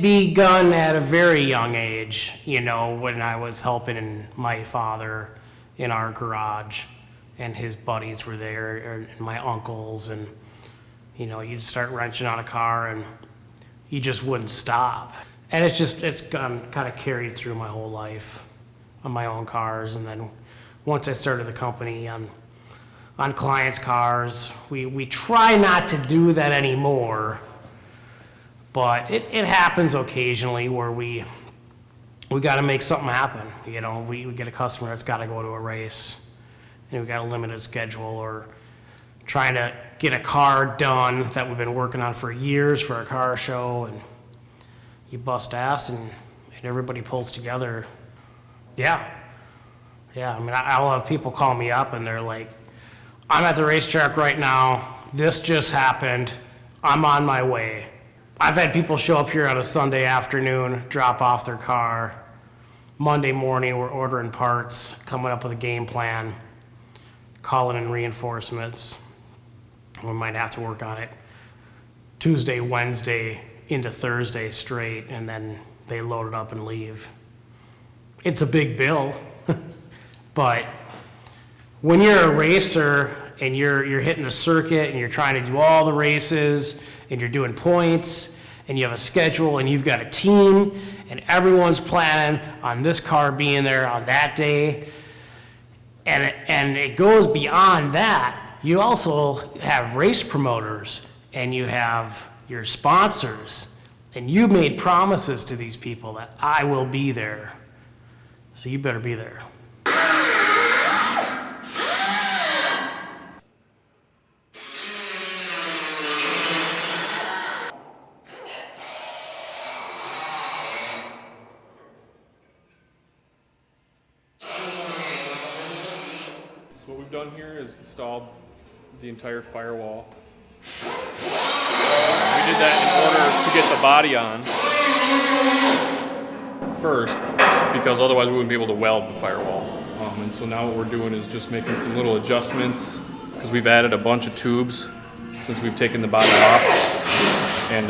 begun at a very young age, you know, when I was helping my father in our garage, and his buddies were there, and my uncles, and, you know, you'd start wrenching on a car, and you just wouldn't stop. And it's gone kind of carried through my whole life on my own cars, and then once I started the company on clients' cars, we try not to do that anymore, but it happens occasionally where we got to make something happen. You know, we get a customer that's got to go to a race, and we've got a limited schedule, or trying to get a car done that we've been working on for years for a car show, and you bust ass, and everybody pulls together. Yeah. I mean, I'll have people call me up, and they're like, I'm at the racetrack right now. This just happened. I'm on my way. I've had people show up here on a Sunday afternoon, drop off their car. Monday morning, we're ordering parts, coming up with a game plan, calling in reinforcements. We might have to work on it Tuesday, Wednesday, into Thursday straight, and then they load it up and leave. It's a big bill, but when you're a racer and you're hitting a circuit and you're trying to do all the races and you're doing points and you have a schedule and you've got a team and everyone's planning on this car being there on that day, and it goes beyond that. You also have race promoters and you have your sponsors, and you made promises to these people that I will be there, so you better be there. So what we've done here is installed the entire firewall. We did that in order to get the body on first, because otherwise we wouldn't be able to weld the firewall. And so now what we're doing is just making some little adjustments, because we've added a bunch of tubes since we've taken the body off, and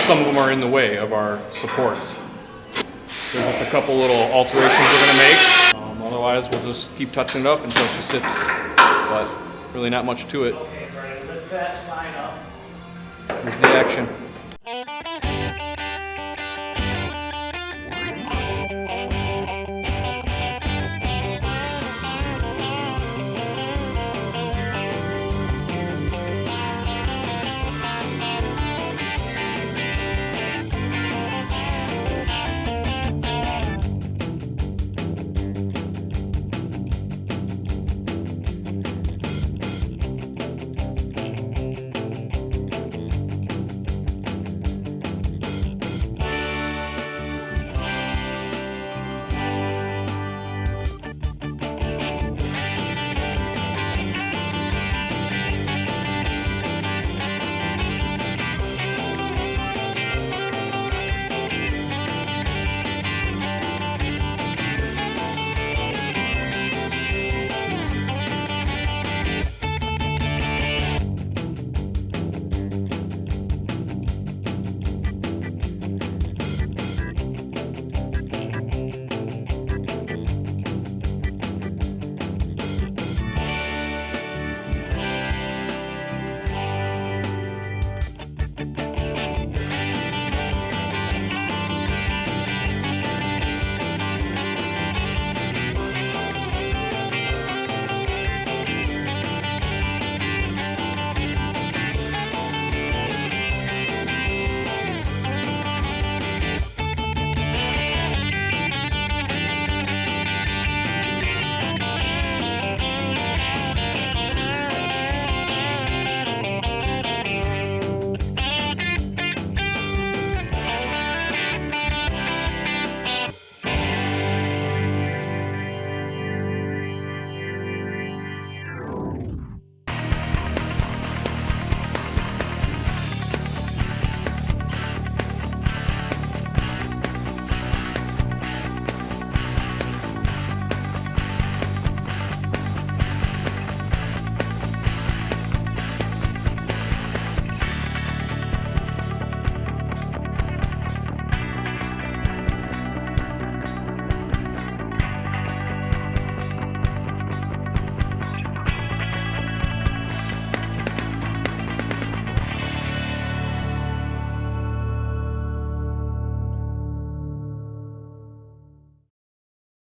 some of them are in the way of our supports. There's just a couple little alterations we're going to make. Otherwise we'll just keep touching it up until she sits, but really not much to it. Okay, Brandon, lift that sign up. Here's the action.